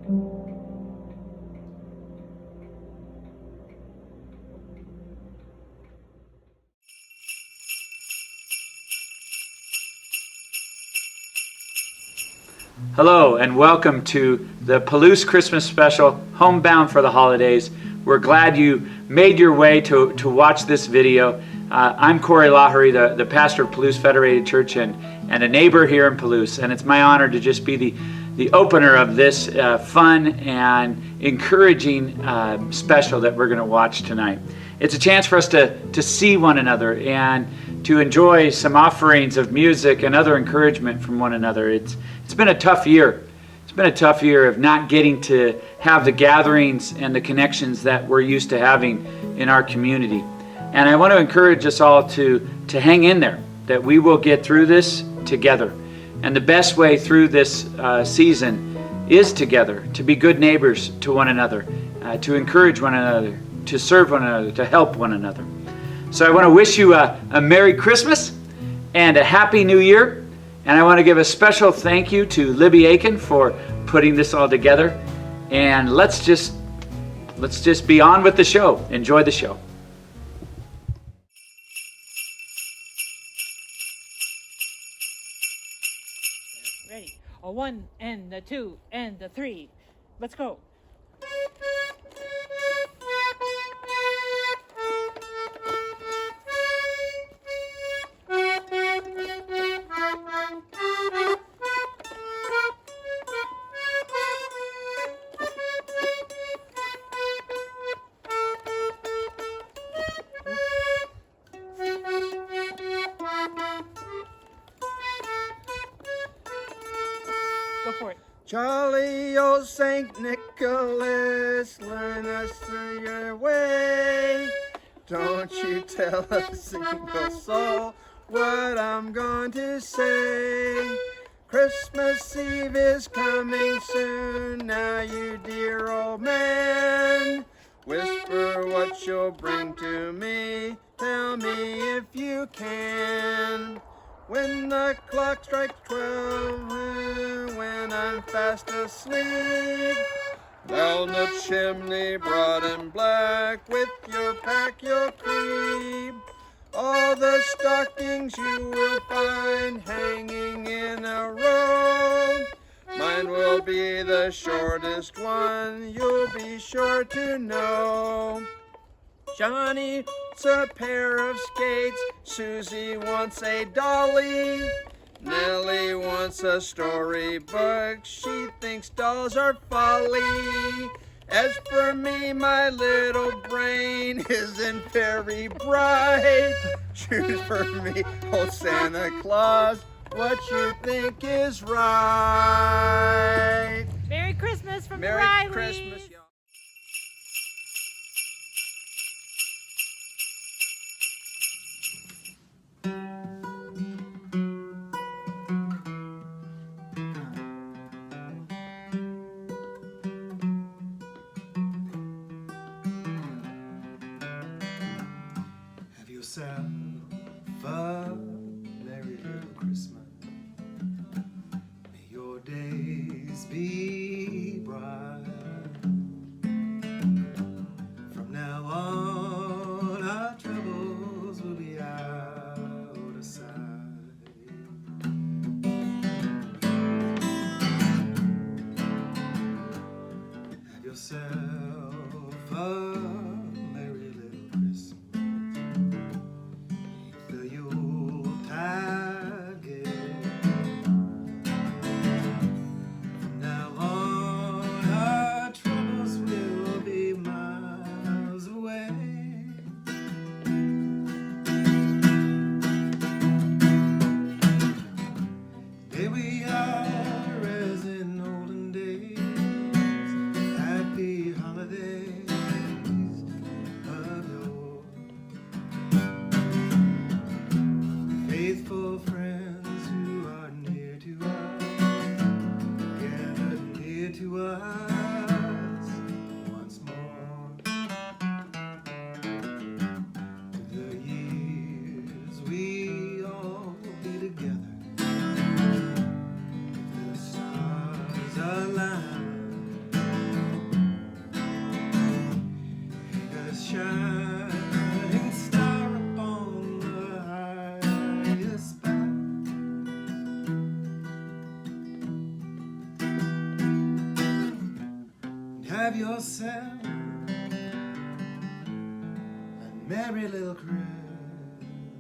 Hello and welcome to the Palouse Christmas special, Homebound for the holidays. We're glad you made your way to watch this video. I'm Corey Laughary, the pastor of Palouse Federated Church and a neighbor here in Palouse, and it's my honor to just be the opener of this fun and encouraging special that we're going to watch tonight. It's a chance for us to see one another and to enjoy some offerings of music and other encouragement from one another. It's been a tough year. It's been a tough year of not getting to have the gatherings and the connections that we're used to having in our community. And I want to encourage us all to hang in there, that we will get through this together. And the best way through this season is together, to be good neighbors to one another, to encourage one another, to serve one another, to help one another. So I want to wish you a Merry Christmas and a Happy New Year. And I want to give a special thank you to Libby, Akin for putting this all together. And let's just be on with the show. Enjoy the show. Ready? A 1 and a 2 and a 3. Let's go. Go for it. Jolly old St. Nicholas, learn us your way. Don't you tell a single soul what I'm going to say. Christmas Eve is coming soon, now you dear old man. Whisper what you'll bring to me, tell me if you can. When the clock strikes 12, when I'm fast asleep, down the chimney broad and black, with your pack you'll creep. All the stockings you will find hanging in a row. Mine will be the shortest one, you'll be sure to know. Johnny wants a pair of skates, Susie wants a dolly, Nellie wants a storybook, she thinks dolls are folly. As for me, my little brain isn't very bright. Choose for me, old Santa Claus, what you think is right. Merry Christmas from Merry Riley. Christmas, y'all. Yourself a merry little Christmas. May your days be bright. From now on, our troubles will be out of sight. Have yourself a merry little Christmas. have yourself a merry little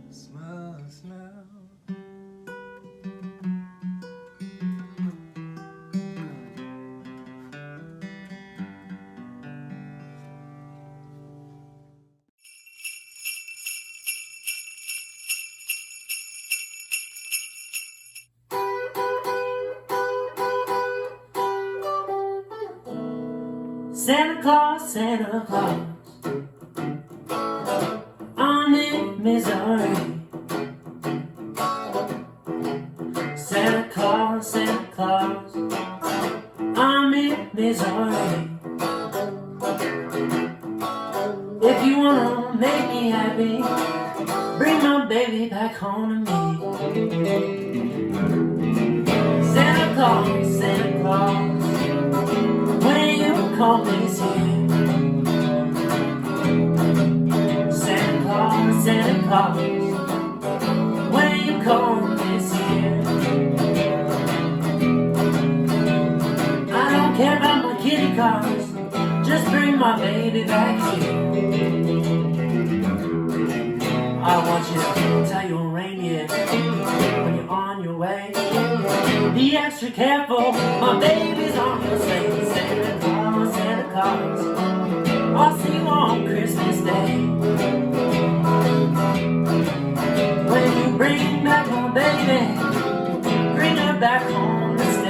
Christmas now. Santa Claus, Santa Claus, I'm in Missouri. Santa Claus, Santa Claus, I'm in Missouri. If you wanna make me happy, bring my baby back home to me. Santa Claus, Santa Claus, call this here. Santa Claus, Santa Claus, when you call this here. I don't care about my kitty cars, just bring my baby back here. I want you to tell your reindeer when you're on your way, be extra careful, my baby's on your sleigh. Santa Claus, Santa Claus, I'll see you on Christmas Day. When you bring back my baby, bring her back home to stay.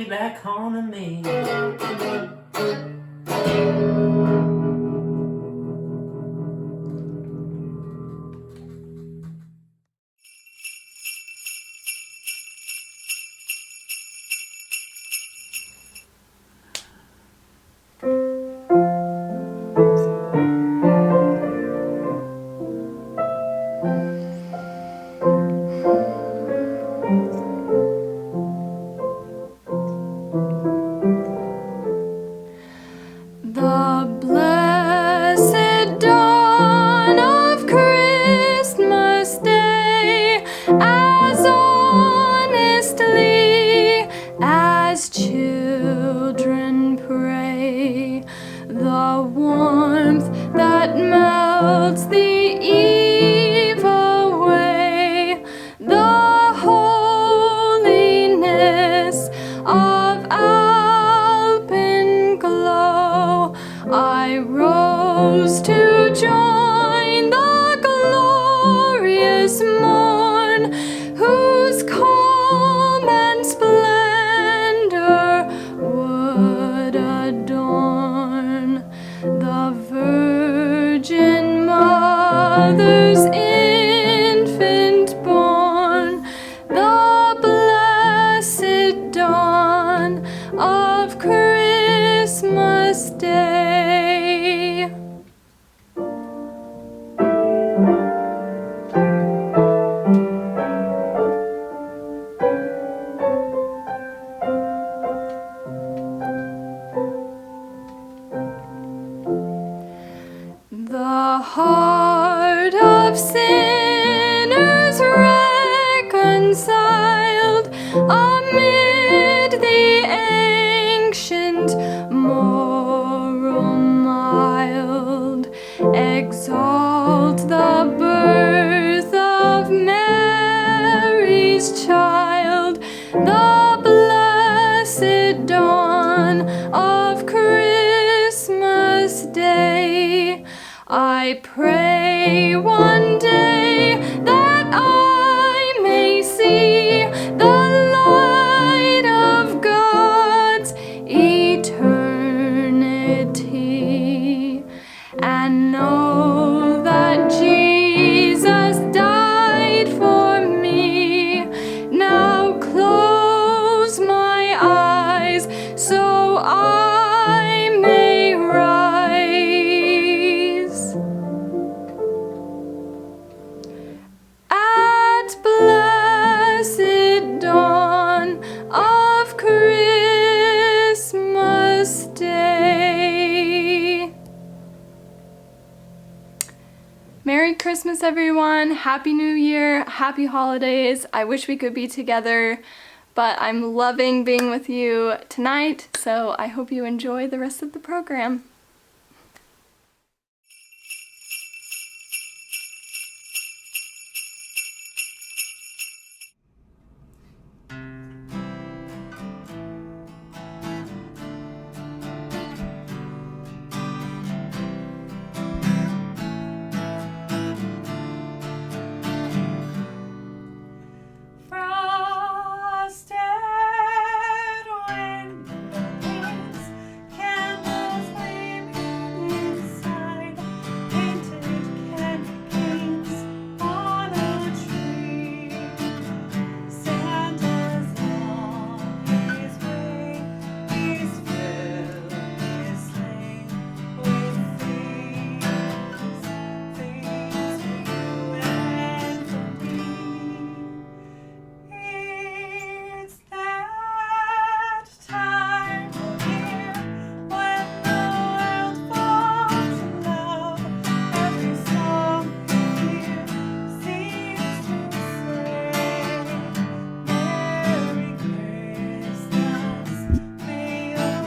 Back home to me. I pray pray one day that I may see the light of God's eternity, and know that Jesus died for me. Now close my eyes so I may rise. At blessed dawn of Christmas Day. Merry Christmas, everyone. Happy New Year. Happy holidays. I wish we could be together, but I'm loving being with you tonight, so I hope you enjoy the rest of the program. Frosted windows, candles gleaming inside, painted candy canes on a tree. Santa's on his way, he's filled his sleigh with things for you and for me. It's that time of year when the world falls in love. Every song you hear seems to say, Merry Christmas, may your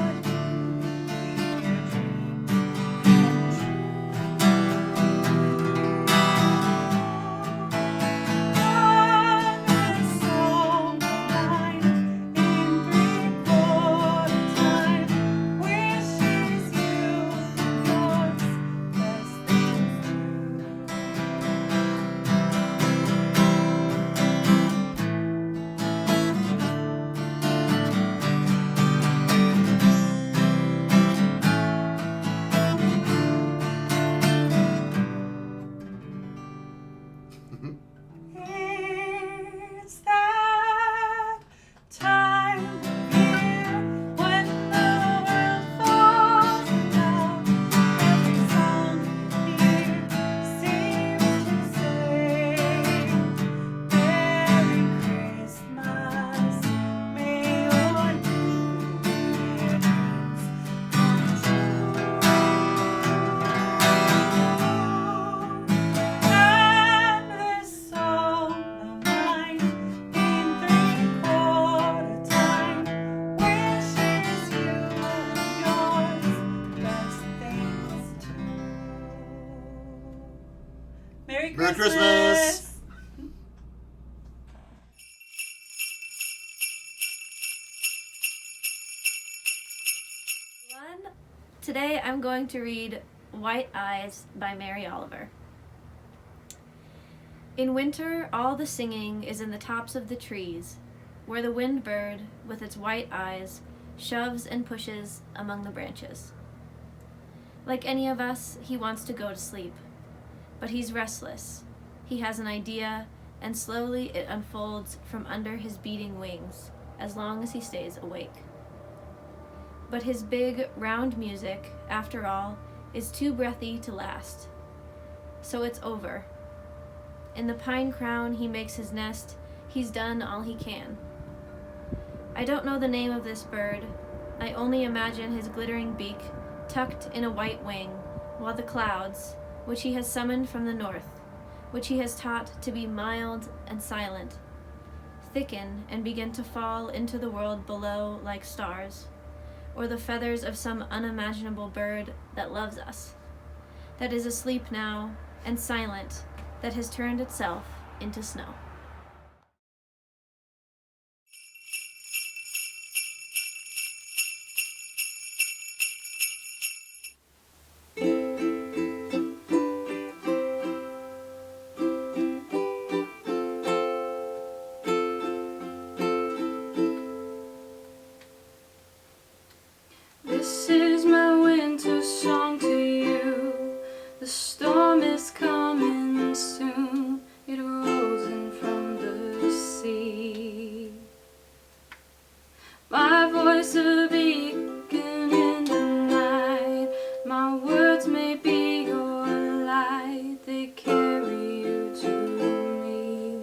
It's that time of year when the world falls in love. Every song here seems to say, Merry Christmas, may your New Year dreams come true. And this song of mine in three-quarter time wishes you and yours best things too. Merry Christmas! Today I'm going to read White Eyes by Mary Oliver. In winter, all the singing is in the tops of the trees, where the wind bird, with its white eyes, shoves and pushes among the branches. Like any of us, he wants to go to sleep, but he's restless. He has an idea, and slowly it unfolds from under his beating wings, as long as he stays awake. But his big, round music, after all, is too breathy to last. So it's over. In the pine crown he makes his nest, he's done all he can. I don't know the name of this bird, I only imagine his glittering beak tucked in a white wing, while the clouds, which he has summoned from the north, which he has taught to be mild and silent, thicken and begin to fall into the world below like stars, or the feathers of some unimaginable bird that loves us, that is asleep now and silent, that has turned itself into snow. promise coming soon. It rolls in from the sea. My voice a beacon in the night. My words may be your light. They carry you to me.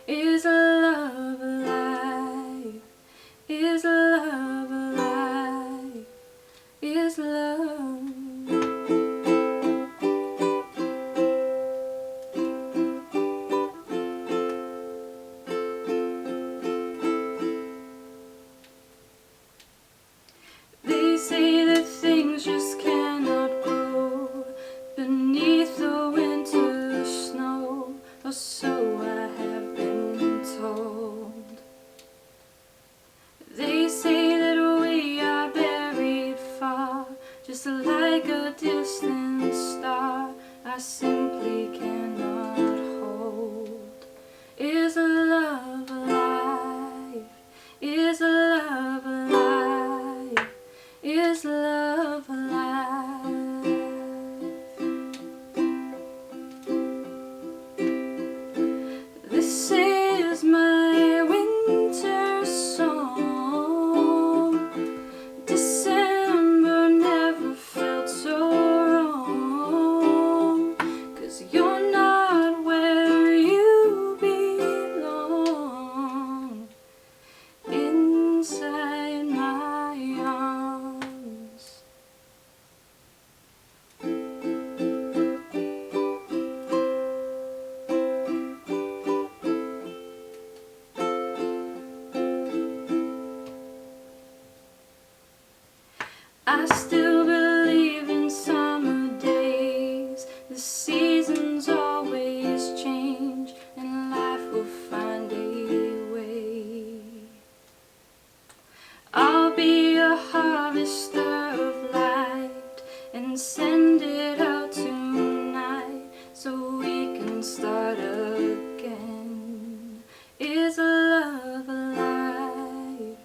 Is love alive? Is love alive? Is love? They say that things just cannot grow beneath the winter snow, or so I have been told. They say that we are buried far, just like a distant star I simply cannot hold. Is love alive? Is love alive? Is love alive? This is my winter song. December never felt so wrong, 'cause you're not where you belong. Inside my arms. I still believe in summer days. The seasons always change, and life will find a way. I'll be a harvester of light and send it out tonight so we can start again. Is love alive?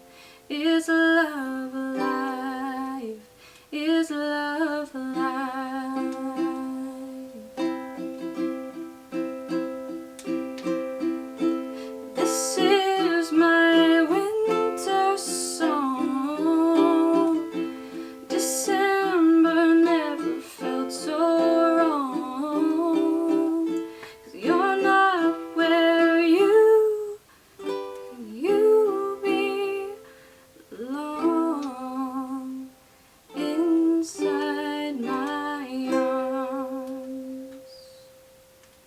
Is love alive? Is love alive? This is my winter song. December never felt so wrong, 'cause you're not where you belong. Inside my arms. We wish you a Merry Christmas.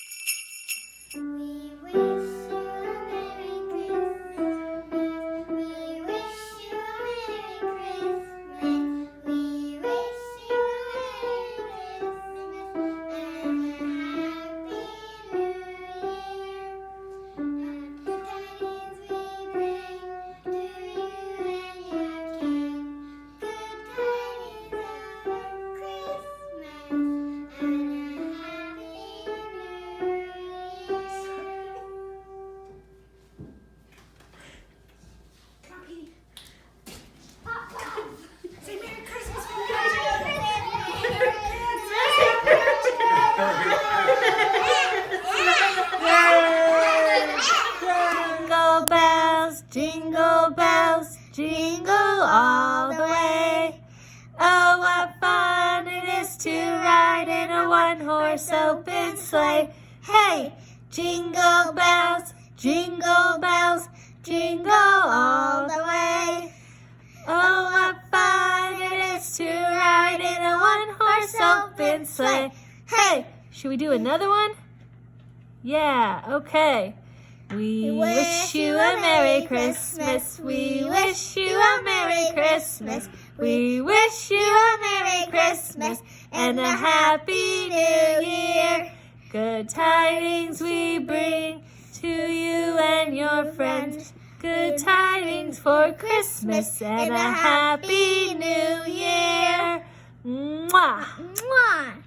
We wish you a Merry Christmas. We wish you a Merry Christmas and a Happy New Year. Good tidings we bring to you and your kin. Good tidings of Christmas and a Happy New Year. Say Merry Christmas. Jingle bells, jingle bells, jingle all the way. Oh, what fun it is to ride in a one-horse open sleigh. Hey, jingle bells, jingle bells, jingle all the way. Oh, what fun it is to ride in a one-horse open sleigh. Hey, should we do another one? Yeah, okay. We wish you a Merry Christmas. We wish you a Merry Christmas. We wish you a Merry Christmas and a Happy New Year. Good tidings we bring to you and your friends. Good tidings for Christmas and a Happy New New Year. Mwah. Mwah.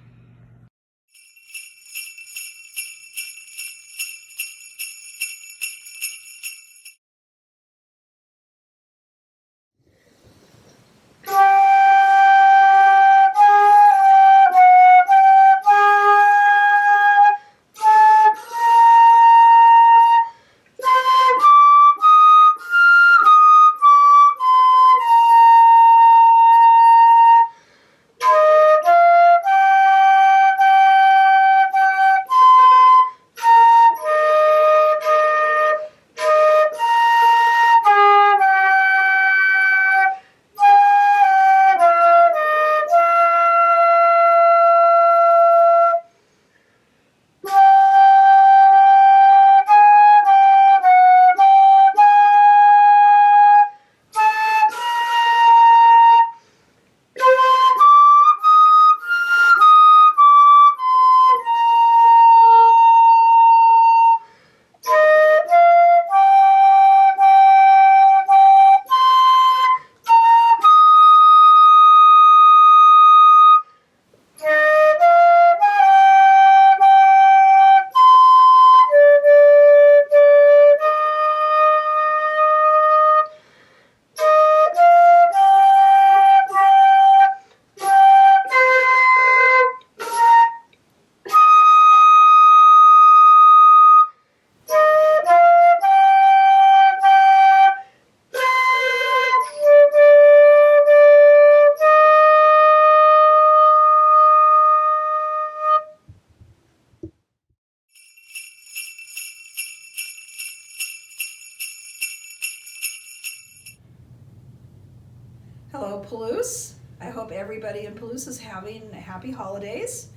Hello, Palouse. I hope everybody in Palouse is having happy holidays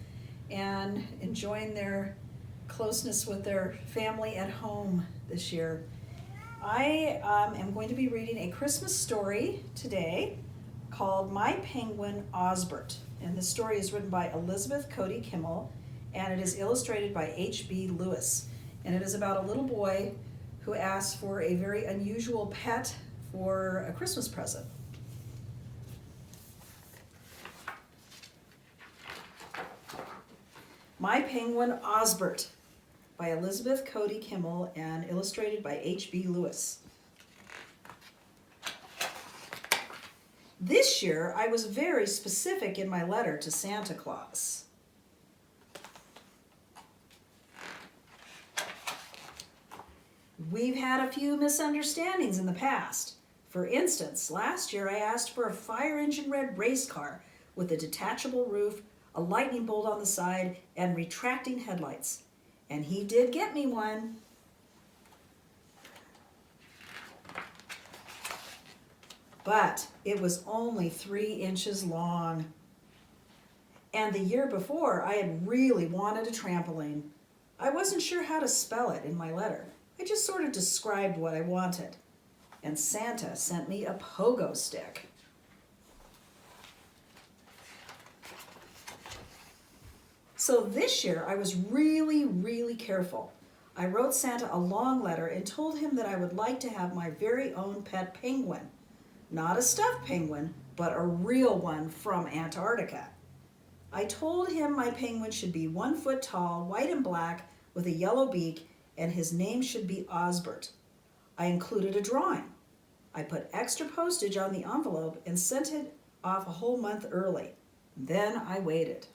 and enjoying their closeness with their family at home this year. I am going to be reading a Christmas story today called My Penguin Osbert. And the story is written by Elizabeth Cody Kimmel, and it is illustrated by H.B. Lewis. And it is about a little boy who asks for a very unusual pet for a Christmas present. My Penguin Osbert by Elizabeth Cody Kimmel and illustrated by H.B. Lewis. This year, I was very specific in my letter to Santa Claus. We've had a few misunderstandings in the past. For instance, last year I asked for a fire engine red race car with a detachable roof, a lightning bolt on the side, and retracting headlights. And he did get me one. But it was only 3 inches long. And the year before, I had really wanted a trampoline. I wasn't sure how to spell it in my letter. I just sort of described what I wanted. And Santa sent me a pogo stick. So this year, I was really careful. I wrote Santa a long letter and told him that I would like to have my very own pet penguin. Not a stuffed penguin, but a real one from Antarctica. I told him my penguin should be 1 foot tall, white and black, with a yellow beak, and his name should be Osbert. I included a drawing. I put extra postage on the envelope and sent it off a whole month early. Then I waited.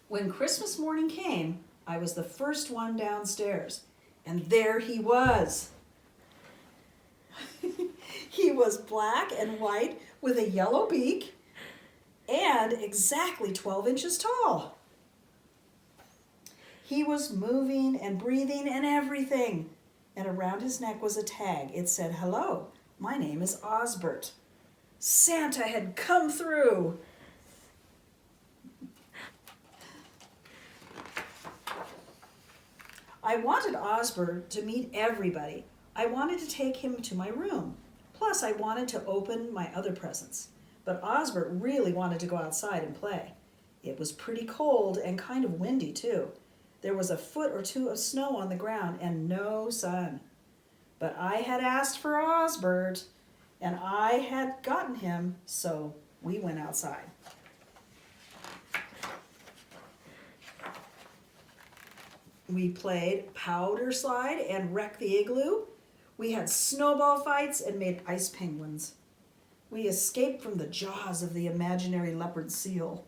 When Christmas morning came, I was the first one downstairs, and there he was. He was black and white with a yellow beak and exactly 12 inches tall. He was moving and breathing and everything, and around his neck was a tag. It said, "Hello, my name is Osbert." Santa had come through. I wanted Osbert to meet everybody. I wanted to take him to my room. Plus, I wanted to open my other presents. But Osbert really wanted to go outside and play. It was pretty cold and kind of windy, too. There was a foot or two of snow on the ground and no sun. But I had asked for Osbert, and I had gotten him, so we went outside. We played powder slide and wreck the igloo. We had snowball fights and made ice penguins. We escaped from the jaws of the imaginary leopard seal.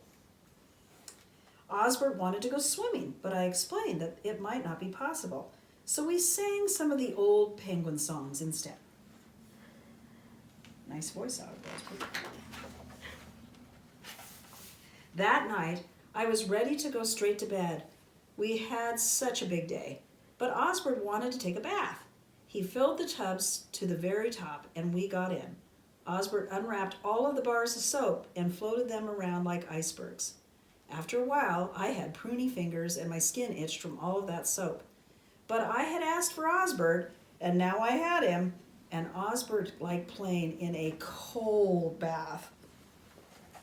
Osbert wanted to go swimming, but I explained that it might not be possible. So we sang some of the old penguin songs instead. Nice voice out of Osbert. That night, I was ready to go straight to bed. We had such a big day, but Osbert wanted to take a bath. He filled the tubs to the very top, and we got in. Osbert unwrapped all of the bars of soap and floated them around like icebergs. After a while, I had pruny fingers and my skin itched from all of that soap. But I had asked for Osbert, and now I had him, and Osbert liked playing in a cold bath.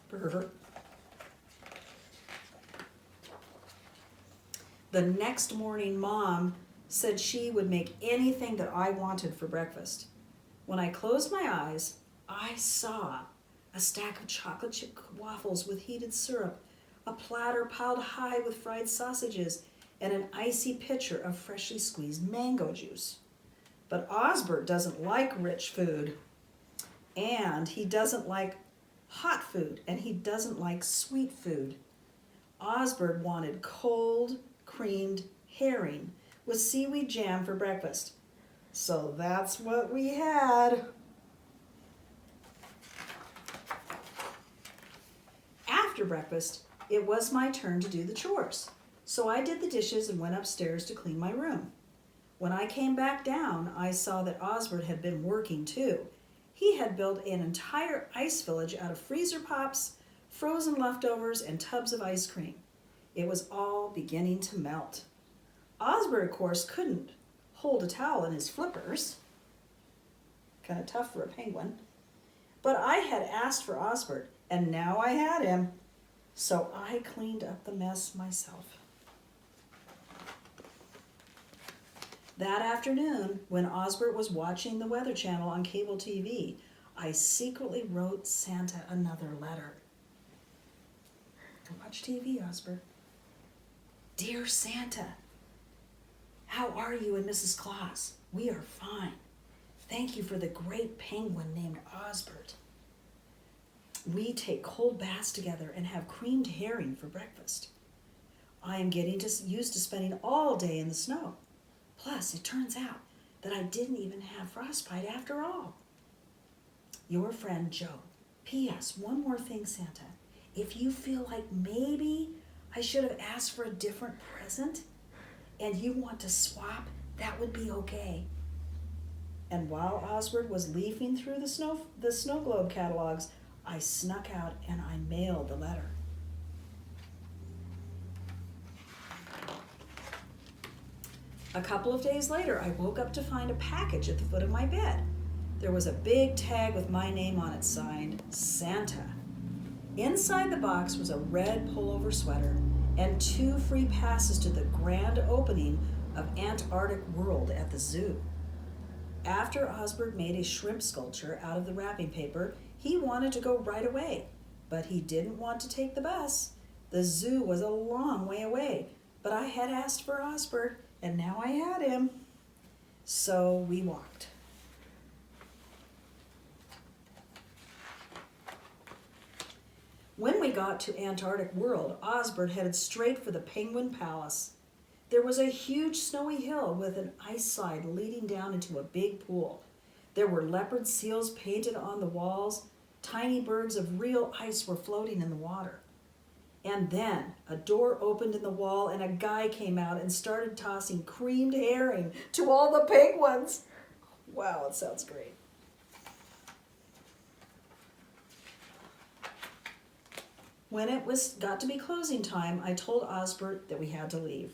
Brr. The next morning, Mom said she would make anything that I wanted for breakfast. When I closed my eyes, I saw a stack of chocolate chip waffles with heated syrup, a platter piled high with fried sausages, and an icy pitcher of freshly squeezed mango juice. But Osbert doesn't like rich food, and he doesn't like hot food, and he doesn't like sweet food. Osbert wanted cold, creamed herring with seaweed jam for breakfast. So that's what we had. After breakfast, it was my turn to do the chores. So I did the dishes and went upstairs to clean my room. When I came back down, I saw that Osbert had been working too. He had built an entire ice village out of freezer pops, frozen leftovers, and tubs of ice cream. It was all beginning to melt. Osbert, of course, couldn't hold a towel in his flippers. Kind of tough for a penguin. But I had asked for Osbert, and now I had him. So I cleaned up the mess myself. That afternoon, when Osbert was watching the Weather Channel on cable TV, I secretly wrote Santa another letter. Watch TV, Osbert. Dear Santa, how are you and Mrs. Claus? We are fine. Thank you for the great penguin named Osbert. We take cold baths together and have creamed herring for breakfast. I am getting used to spending all day in the snow. Plus, it turns out that I didn't even have frostbite after all. Your friend, Joe. P.S. One more thing, Santa. If you feel like maybe I should have asked for a different present and you want to swap, that would be okay. And while Osbert was leafing through the snow globe catalogs, I snuck out and I mailed the letter. A couple of days later, I woke up to find a package at the foot of my bed. There was a big tag with my name on it signed, Santa. Inside the box was a red pullover sweater and 2 free passes to the grand opening of Antarctic World at the zoo. After Osbert made a shrimp sculpture out of the wrapping paper, he wanted to go right away, but he didn't want to take the bus. The zoo was a long way away, but I had asked for Osbert, and now I had him. So we walked. When we got to Antarctic World, Osbert headed straight for the Penguin Palace. There was a huge snowy hill with an ice slide leading down into a big pool. There were leopard seals painted on the walls. Tiny birds of real ice were floating in the water. And then a door opened in the wall and a guy came out and started tossing creamed herring to all the penguins. Wow, it sounds great. When it got to be closing time, I told Osbert that we had to leave.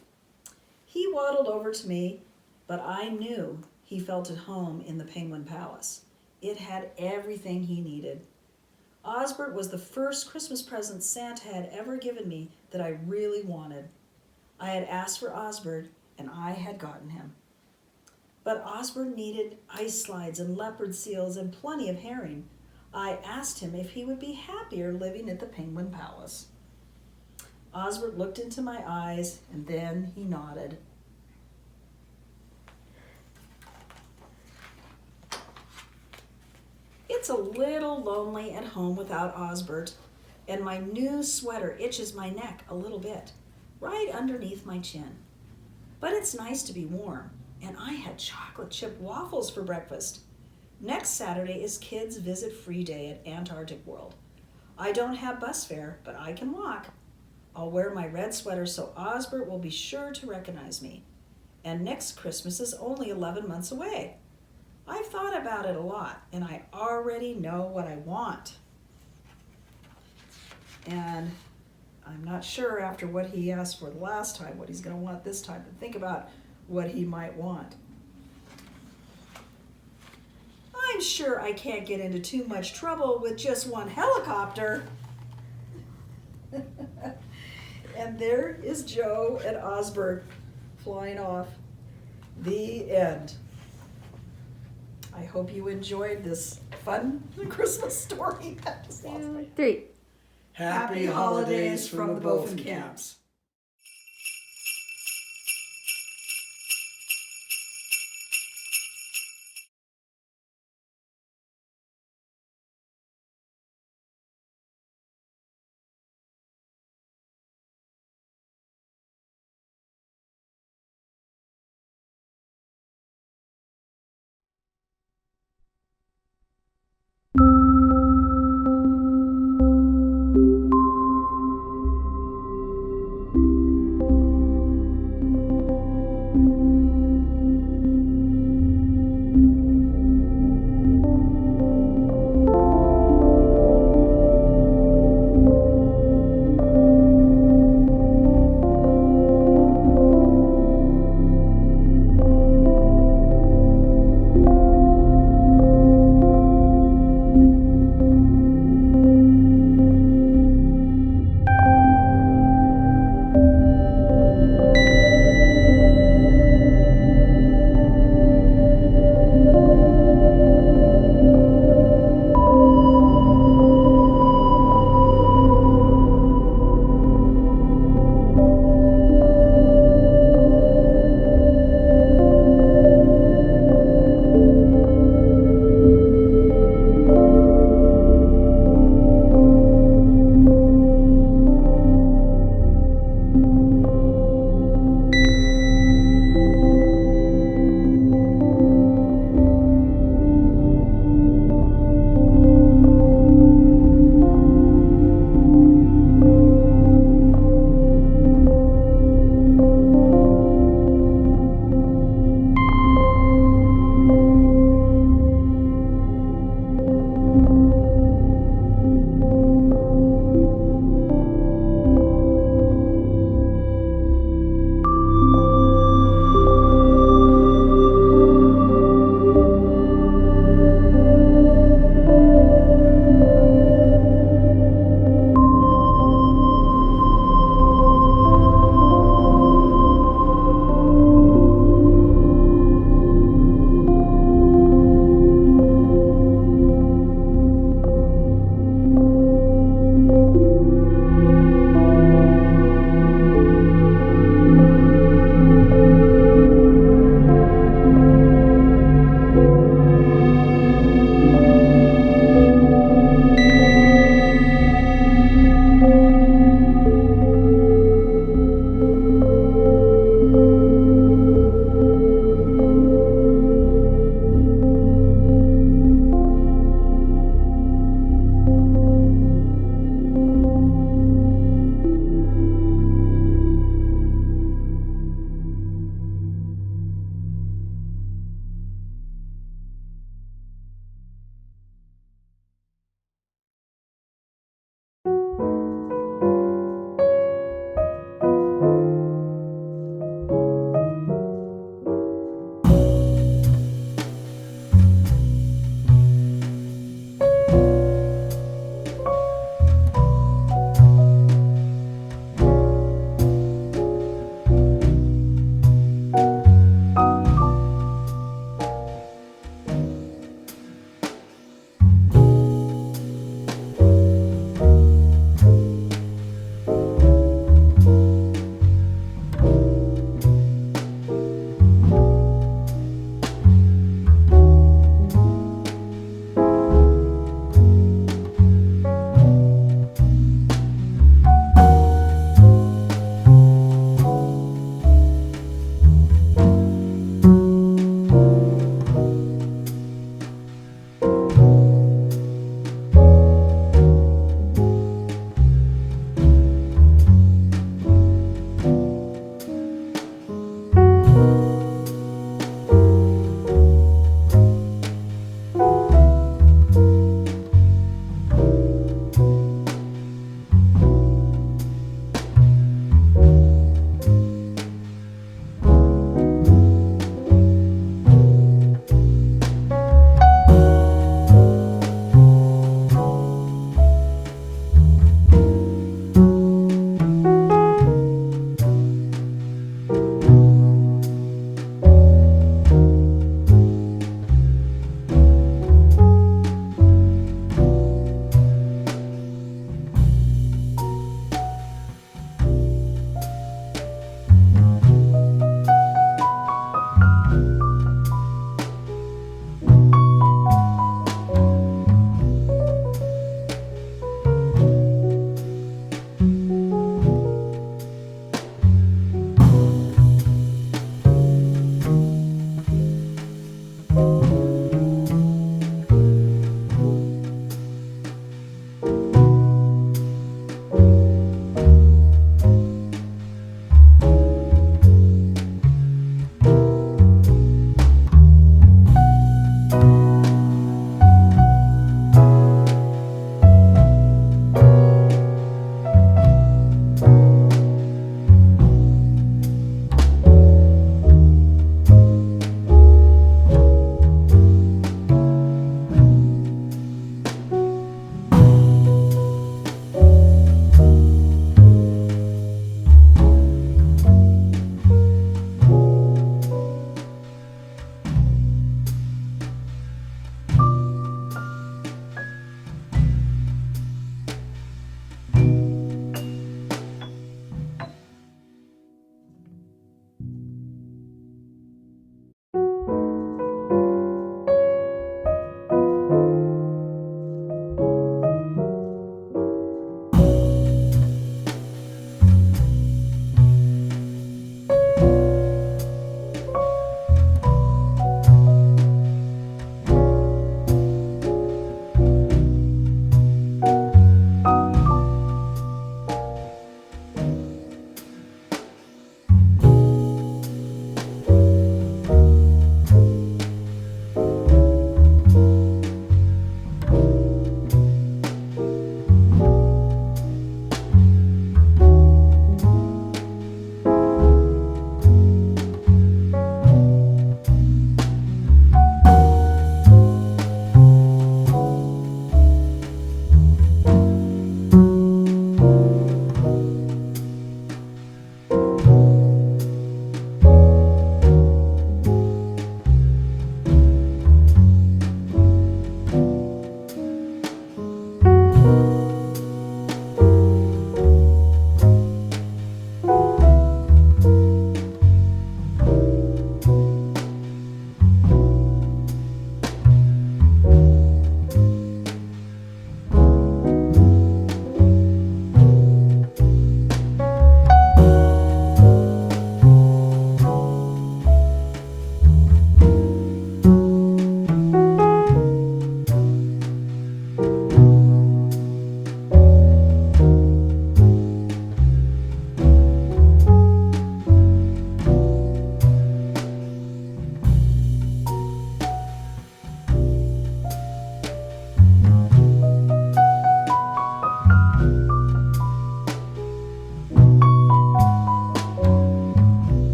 He waddled over to me, but I knew he felt at home in the Penguin Palace. It had everything he needed. Osbert was the first Christmas present Santa had ever given me that I really wanted. I had asked for Osbert, and I had gotten him. But Osbert needed ice slides and leopard seals and plenty of herring. I asked him if he would be happier living at the Penguin Palace. Osbert looked into my eyes, and then he nodded. It's a little lonely at home without Osbert, and my new sweater itches my neck a little bit, right underneath my chin. But it's nice to be warm, and I had chocolate chip waffles for breakfast. Next Saturday is Kids Visit Free Day at Antarctic World. I don't have bus fare, but I can walk. I'll wear my red sweater so Osbert will be sure to recognize me. And next Christmas is only 11 months away. I've thought about it a lot, and I already know what I want. And I'm not sure after what he asked for the last time, what he's going to want this time, but think about what he might want. I'm sure I can't get into too much trouble with just one helicopter. And there is Joe and Osbert flying off. The end. I hope you enjoyed this fun Christmas story. 2, 3. Happy holidays from the Bofenkamps.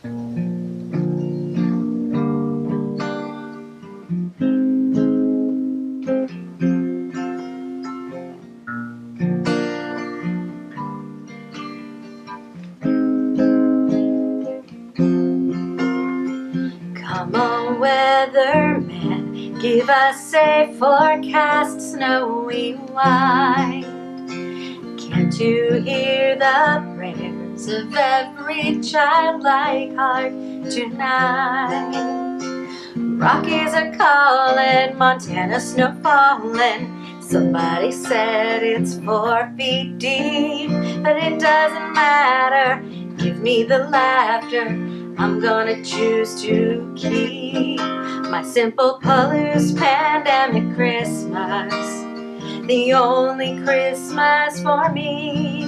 Come on, weatherman, give us a forecast, snowy white. Can't you hear the prayers of every childlike heart tonight? Rockies are calling, Montana snow falling. Somebody said it's 4 feet deep, but it doesn't matter. Give me the laughter, I'm gonna choose to keep my simple Palouse pandemic Christmas, the only Christmas for me,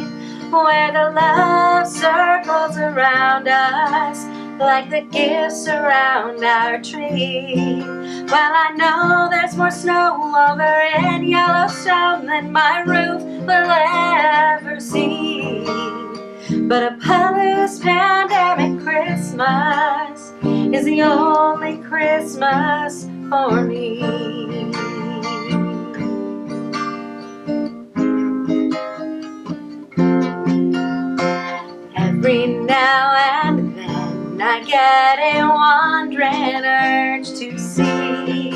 where the love circles around us like the gifts around our tree. Well, I know there's more snow over in Yellowstone than my roof will ever see, but a Palouse pandemic Christmas is the only Christmas for me. Every now and then I get a wandering urge to see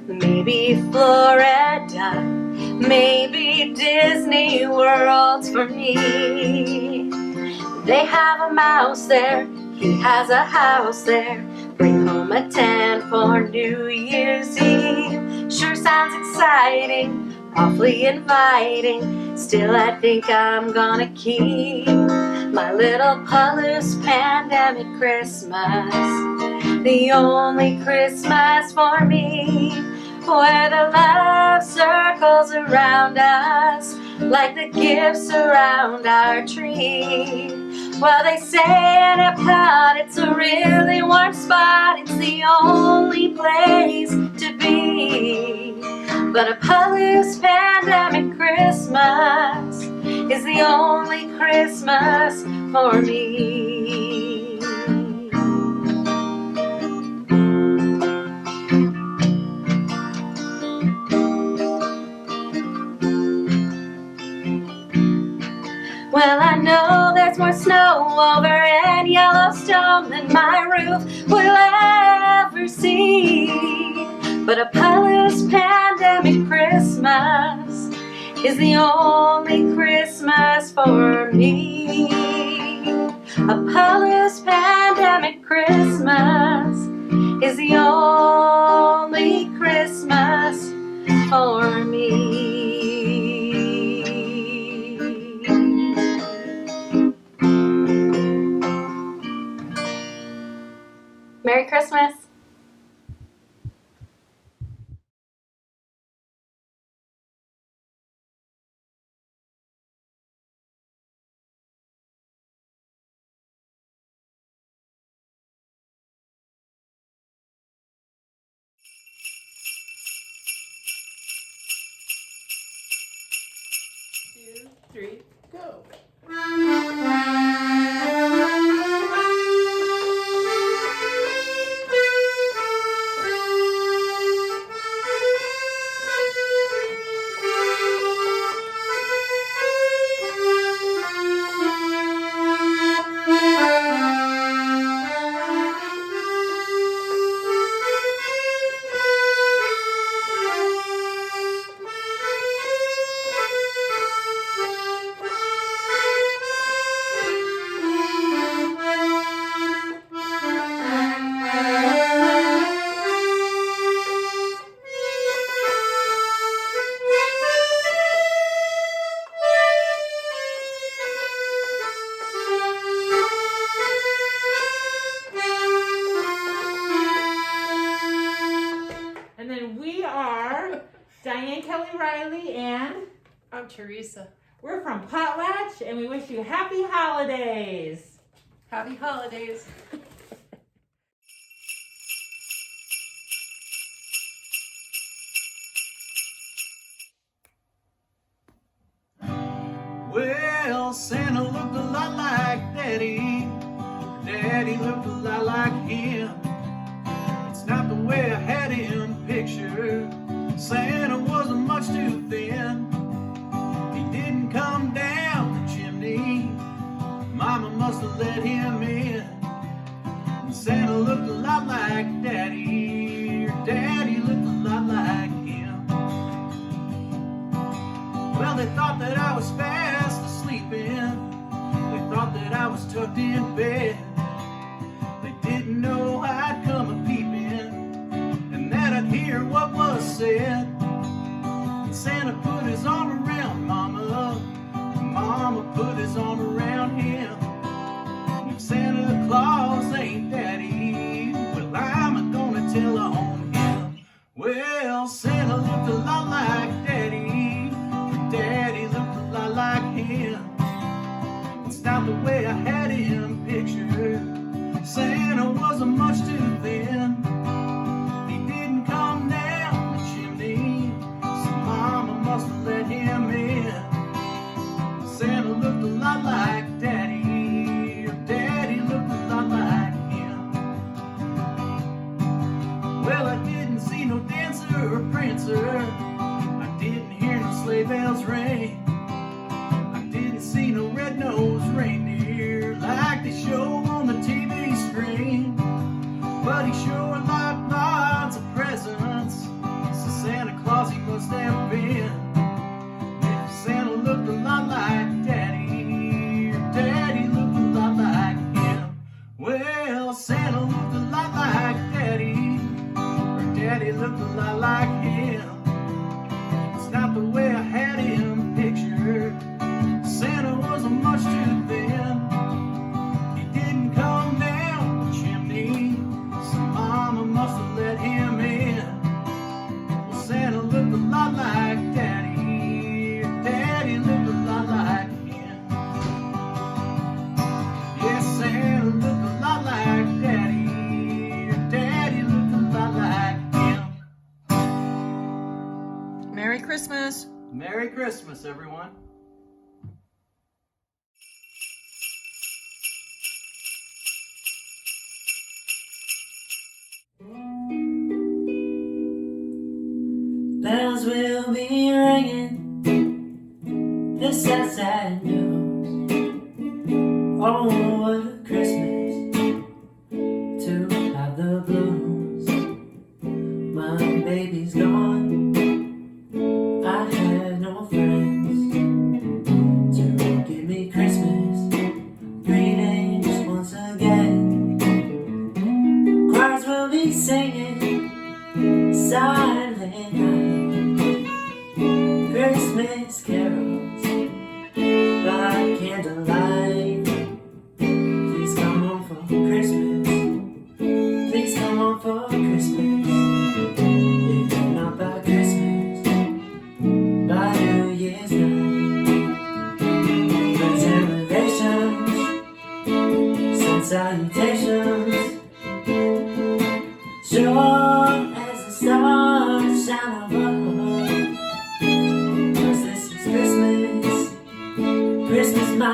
maybe Florida, maybe Disney World's for me. They have a mouse there, he has a house there. Bring home a tan for New Year's Eve. Sure sounds exciting, awfully inviting. Still I think I'm gonna keep my little Palouse pandemic Christmas, the only Christmas for me, where the love circles around us like the gifts around our tree. Well, they say in Epcot it's a really warm spot, it's the only place to be, but a Palouse pandemic Christmas is the only Christmas for me. Well, I know there's more snow over in Yellowstone than my roof will ever see, but a Palouse pandemic Christmas is the only Christmas for me. A Palouse pandemic Christmas is the only Christmas for me. Merry Christmas. Two, three, go. And then we are Diane Kelly Riley and I'm Teresa. we're from Potlatch and we wish you happy holidays. Happy holidays. Well, Santa looked a lot like Daddy. Daddy looked a lot like him. It's not the way I had him pictured. Santa wasn't much too thin. He didn't come down the chimney. Mama must have let him in. And Santa looked a lot like Daddy. Your Daddy looked a lot like him. Well, they thought that I was fast asleep in. They thought that I was tucked in bed. They didn't know I'd come a-peeping and that I'd hear what was said. And Santa put his arm around Mama, and Mama put his arm around him. And if Santa Claus ain't Daddy, well, I'm gonna tell on him. Well, Santa looked a lot like Daddy, and Daddy looked a lot like him. It's not the way I had him pictured. Santa wasn't much too thin. He didn't come down the chimney, so Mama must have let him in. Santa looked a lot like Daddy, or Daddy looked a lot like him. Well, I didn't see no dancer or prancer. I didn't hear no sleigh bells ring. See no red-nosed reindeer like they show on the TV screen. But he sure liked lots of presents, so Santa Claus he must have been. If Santa looked a lot like Daddy, or Daddy looked a lot like him. Well, Santa looked a lot like Daddy, or Daddy looked a lot like him. It's not the way I had him pictured. Santa wasn't much too thin. He didn't come down the chimney, so Mama must have let him in. Well, Santa looked a lot like Daddy, or Daddy looked a lot like him. Yes, Santa looked a lot like Daddy, or Daddy looked a lot like him. Merry Christmas. Merry Christmas, everyone. Bells will be ringing, this sad, sad news. Oh, what a Christmas to have the blues. My baby's gone, I have no friends to give me Christmas greetings once again. Choirs will be singing silent night, Christmas carols by candlelight. Please come home for Christmas, please come home for Christmas. If not by Christmas, by New Year's night. Friends and relations send salutations, sure as the stars shine above. 'Cause this is Christmas, Christmas, my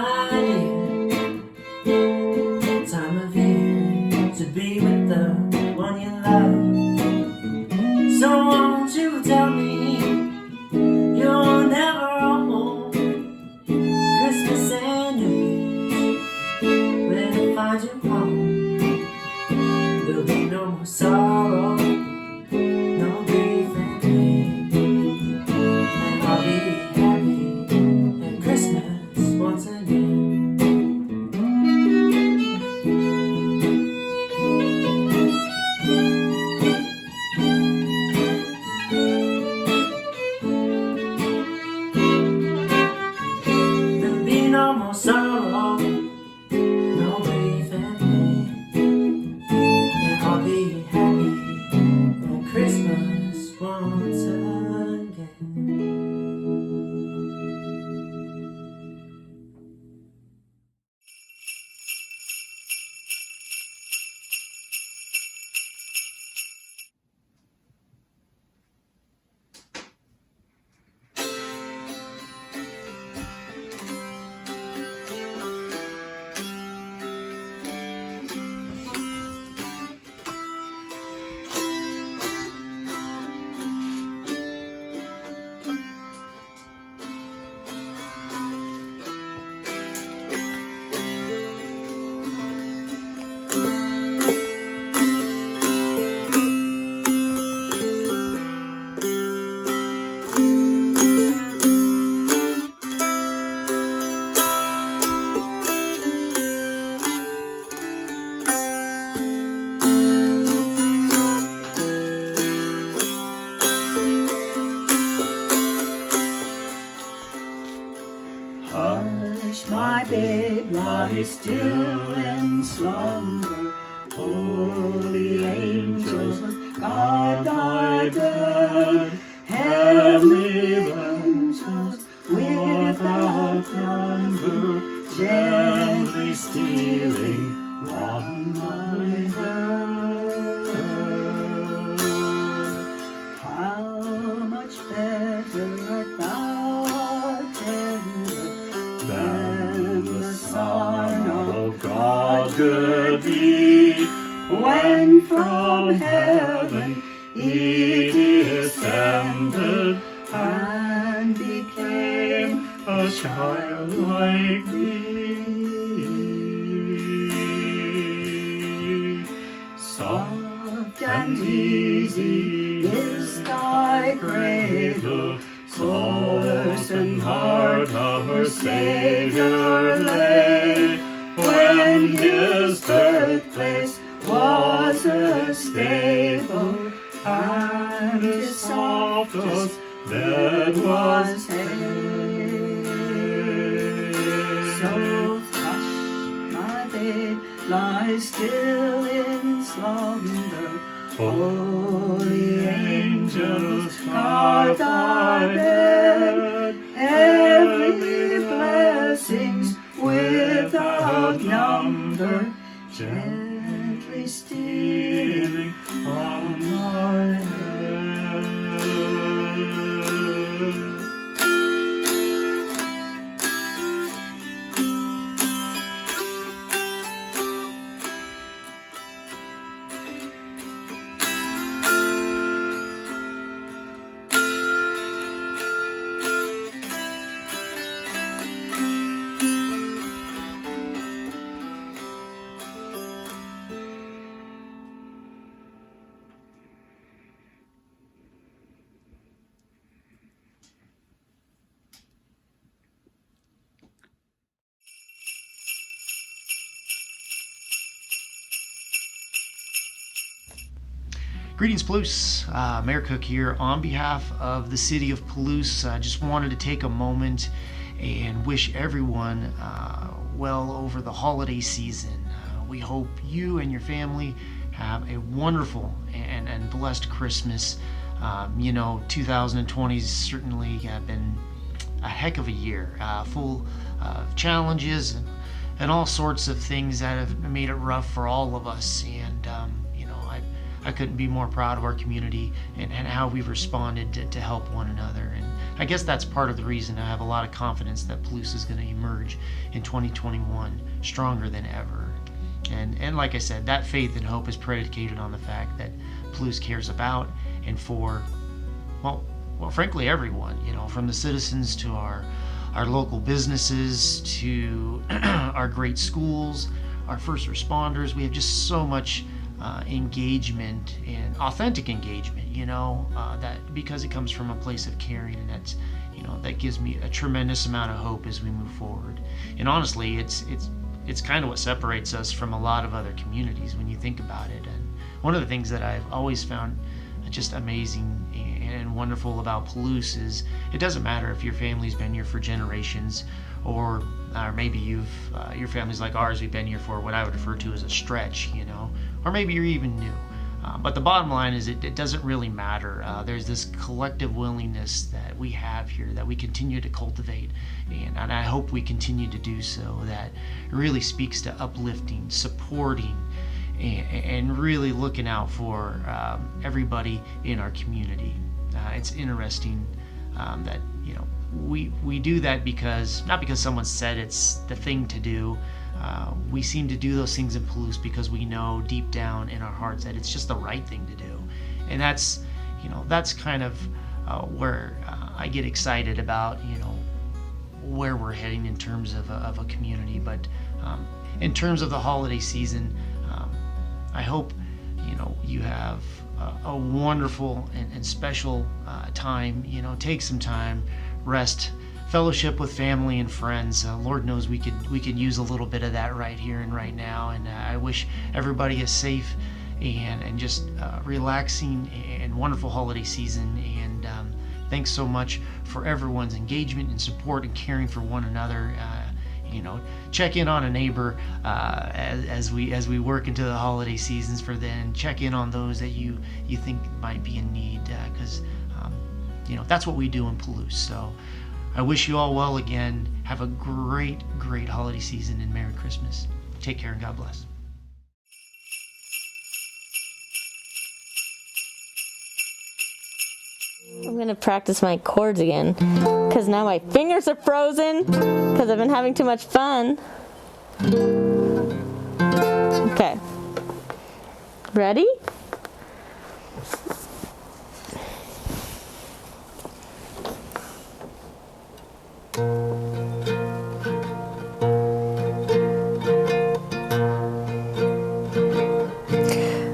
Hush, my babe, lie still in slumber. Holy angels, guard thy bed. Heavenly angels, without number, gently stealing on my head. How much better art thou tender than the Son of God could be, when from heaven he descended and became a child like thee. Soft and easy is thy cradle, source and heart of our Savior lay, when his birthplace was a stable, and his softest bed was hay. So hush, my babe, lie still in slumber. Holy angels, guard thy bed. Heavenly blessings without number, gently stealing on my head. Greetings, Palouse. Mayor Cook here on behalf of the city of Palouse. I just wanted to take a moment and wish everyone well over the holiday season. We hope you and your family have a wonderful and blessed Christmas. 2020 has certainly been a heck of a year, full of challenges and all sorts of things that have made it rough for all of us. And I couldn't be more proud of our community and how we've responded to help one another. And I guess that's part of the reason I have a lot of confidence that Palouse is going to emerge in 2021 stronger than ever. And like I said, that faith and hope is predicated on the fact that Palouse cares about and for, well, frankly, everyone, from the citizens to our local businesses to our great schools, our first responders. We have just so much engagement and authentic engagement, that because it comes from a place of caring, and that's, that gives me a tremendous amount of hope as we move forward. And honestly, it's kind of what separates us from a lot of other communities when you think about it. And one of the things that I've always found just amazing and wonderful about Palouse is it doesn't matter if your family's been here for generations, or maybe your family's like ours, we've been here for what I would refer to as a stretch, or maybe you're even new. But the bottom line is it doesn't really matter. There's this collective willingness that we have here that we continue to cultivate, and I hope we continue to do so, that really speaks to uplifting, supporting, and really looking out for everybody in our community. It's interesting that we do that not because someone said it's the thing to do. We seem to do those things in Palouse because we know deep down in our hearts that it's just the right thing to do. And that's kind of where I get excited about where we're heading in terms of a community. But in terms of the holiday season, I hope you have a wonderful and special time. Take some time, rest, fellowship with family and friends. Lord knows we could use a little bit of that right here and right now. And I wish everybody a safe and just relaxing and wonderful holiday season. And Thanks so much for everyone's engagement and support and caring for one another. Check in on a neighbor as we work into the holiday seasons for then. Check in on those that you think might be in need, because that's what we do in Palouse. So I wish you all well again. Have a great holiday season and Merry Christmas. Take care and God bless. I'm gonna practice my chords again because now my fingers are frozen because I've been having too much fun. Okay. Ready?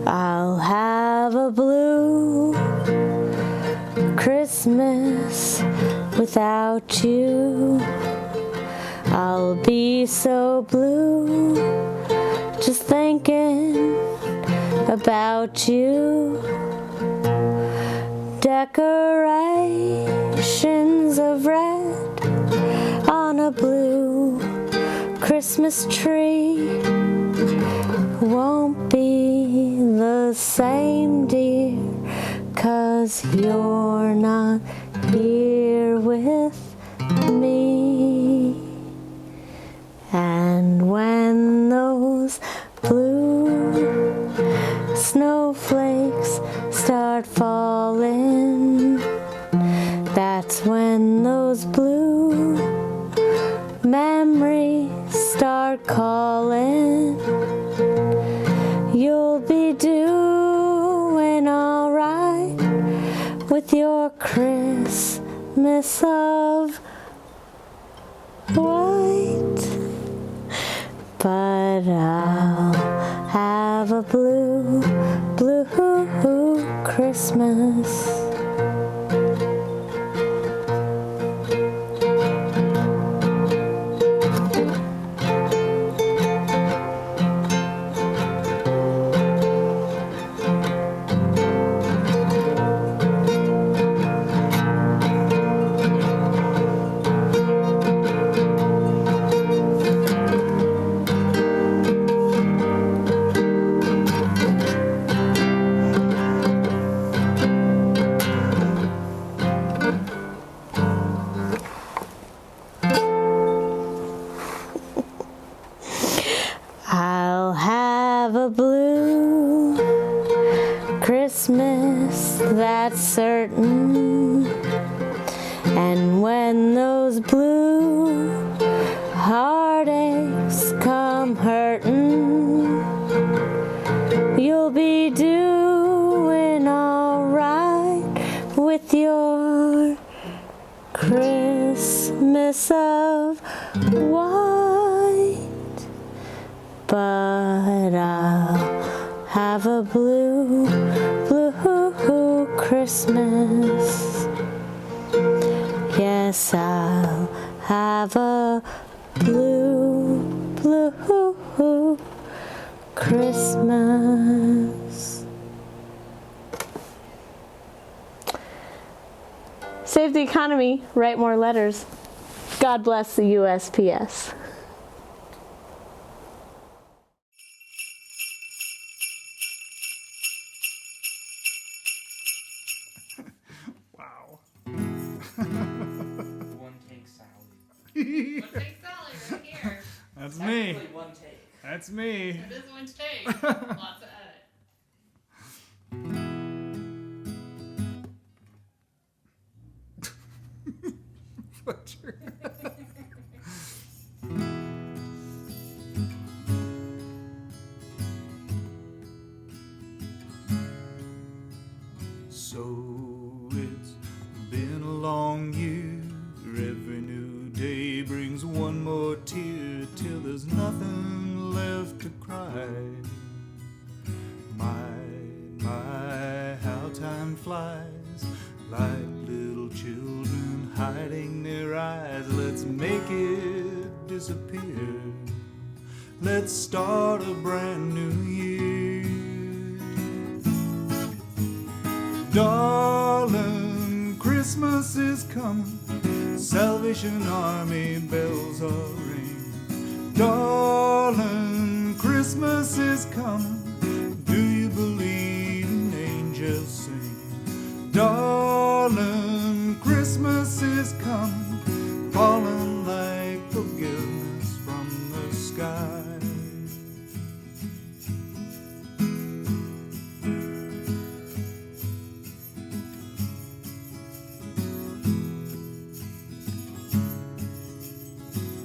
I'll have a blue Christmas without you. I'll be so blue just thinking about you. Decorations of red on a blue Christmas tree won't be the same, dear, 'cause you're not here with me. And when those blue snowflakes start falling, that's when those blue memories start calling. You'll be doing all right with your Christmas of white, but I'll have a blue Christmas. Christmas, that's certain. And when those blue heartaches come hurting, you'll be doing all right with your Christmas of white. But I'll have a blue Christmas. Yes, I'll have a blue Christmas. Save the economy, write more letters. God bless the USPS. Wow. One take Sally. One take Sally right here. That's me. One take. That's me. It is one take. Lots of edit. Fletcher. So it's been a long year. Every new day brings one more tear till there's nothing left to cry. My, how time flies like little children hiding their eyes. Let's make it disappear. Let's start a brand new year. Darling, Christmas coming, Salvation Army bells are ringing. Darling, Christmas is coming, do you believe in angels singing? Darling, Christmas is coming, falling like forgiveness from the sky.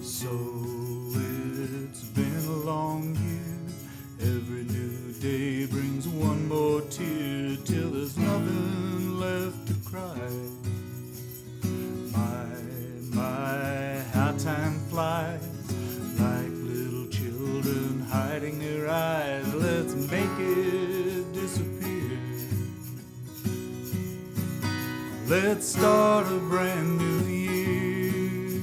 So it's been a long year, every new day brings one more tear, till there's nothing left to cry. My, how time flies, like little children hiding their eyes. Let's make it disappear. Let's start a brand new year.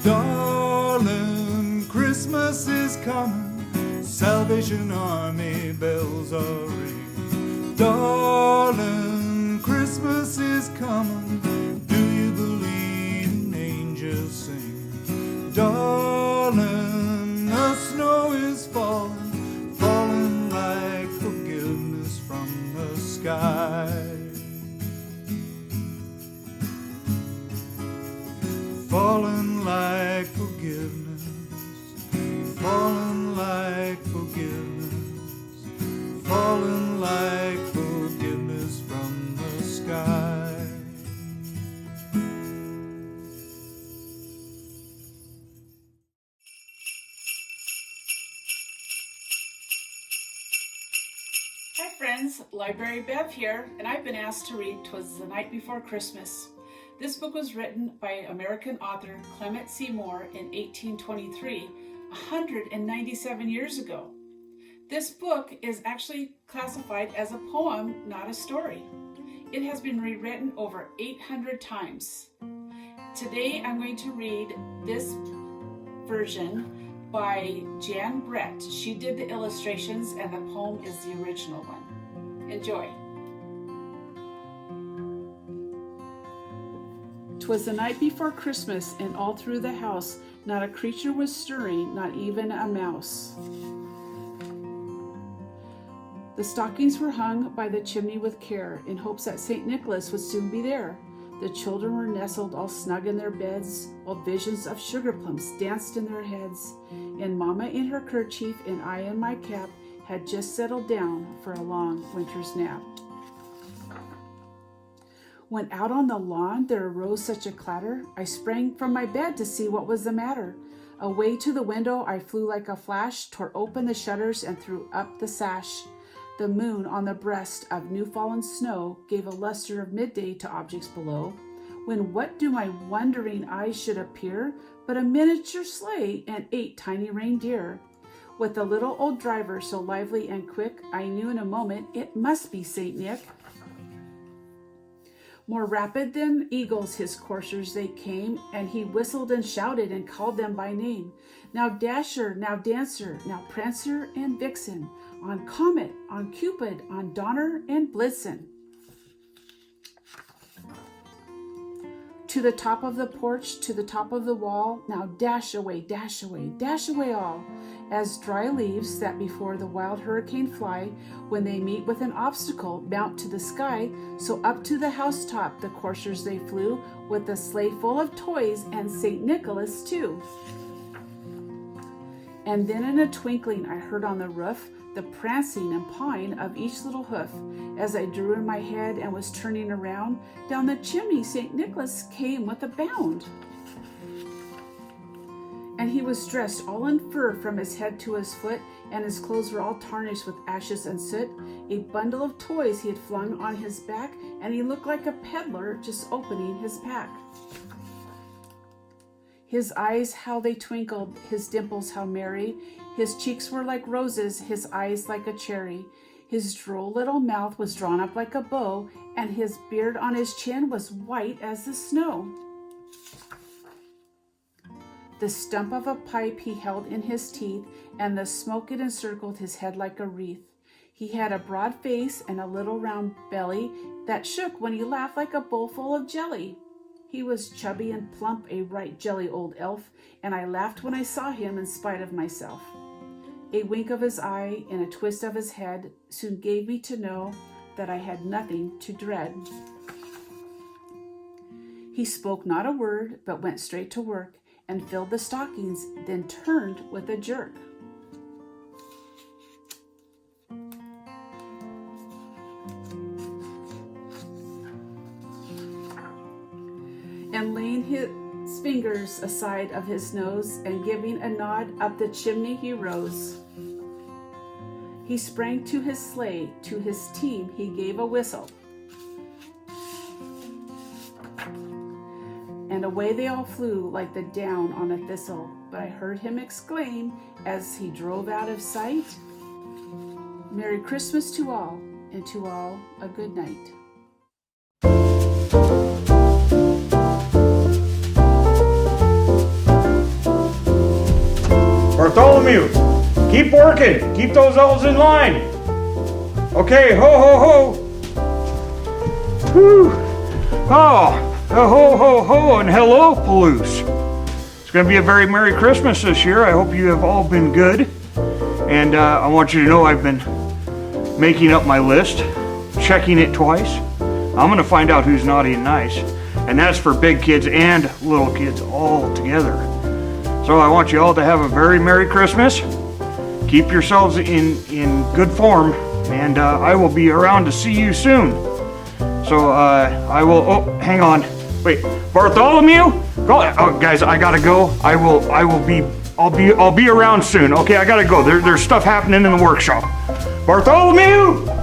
Darling, Christmas is coming, Salvation Army bells are ringing. Darling, Christmas is coming, do you believe in angels singing? Darling, the snow is falling, falling like forgiveness from the sky. Falling like forgiveness, falling like forgiveness, falling like forgiveness from the sky. Hi friends, Library Bev here, and I've been asked to read 'Twas the Night Before Christmas. This book was written by American author Clement C. Moore in 1823, 197 years ago. This book is actually classified as a poem, not a story. It has been rewritten over 800 times. Today I'm going to read this version by Jan Brett. She did the illustrations and the poem is the original one. Enjoy. 'Twas the night before Christmas, and all through the house not a creature was stirring, not even a mouse. The stockings were hung by the chimney with care, in hopes that St. Nicholas would soon be there. The children were nestled all snug in their beds, while visions of sugar plums danced in their heads. And Mama in her kerchief and I in my cap had just settled down for a long winter's nap. When out on the lawn there arose such a clatter, I sprang from my bed to see what was the matter. Away to the window I flew like a flash, tore open the shutters and threw up the sash. The moon on the breast of new-fallen snow gave a luster of midday to objects below, when what do my wondering eyes should appear but a miniature sleigh and 8 tiny reindeer. With the little old driver so lively and quick, I knew in a moment it must be St. Nick. More rapid than eagles his coursers they came, and he whistled and shouted and called them by name. Now Dasher, now Dancer, now Prancer and Vixen, on Comet, on Cupid, on Donner and Blitzen. To the top of the porch, to the top of the wall, now dash away, dash away, dash away all. As dry leaves that before the wild hurricane fly, when they meet with an obstacle, mount to the sky, so up to the housetop the coursers they flew, with the sleigh full of toys and St. Nicholas too. And then in a twinkling I heard on the roof the prancing and pawing of each little hoof. As I drew in my head and was turning around, down the chimney St. Nicholas came with a bound. And he was dressed all in fur from his head to his foot, and his clothes were all tarnished with ashes and soot. A bundle of toys he had flung on his back, and he looked like a peddler just opening his pack. His eyes, how they twinkled, his dimples how merry. His cheeks were like roses, his eyes like a cherry. His droll little mouth was drawn up like a bow, and his beard on his chin was white as the snow. The stump of a pipe he held in his teeth, and the smoke it encircled his head like a wreath. He had a broad face and a little round belly that shook when he laughed like a bowl full of jelly. He was chubby and plump, a right jelly old elf, and I laughed when I saw him in spite of myself. A wink of his eye and a twist of his head soon gave me to know that I had nothing to dread. He spoke not a word, but went straight to work and filled the stockings, then turned with a jerk. And laying his fingers aside of his nose and giving a nod up the chimney he rose. He sprang to his sleigh, to his team he gave a whistle. And away they all flew like the down on a thistle. But I heard him exclaim as he drove out of sight, "Merry Christmas to all, and to all a good night." Bartholomew, keep working. Keep those elves in line. Okay, ho, ho, ho. Whew. Oh, ho, ho, ho, and hello, Palouse. It's going to be a very Merry Christmas this year. I hope you have all been good. And I want you to know I've been making up my list, checking it twice. I'm going to find out who's naughty and nice. And that's for big kids and little kids all together. So I want you all to have a very Merry Christmas. Keep yourselves in good form, and I will be around to see you soon. So I will. Oh, hang on. Wait, Bartholomew. Oh, guys, I gotta go. I'll be around soon. Okay, I gotta go. There's stuff happening in the workshop. Bartholomew.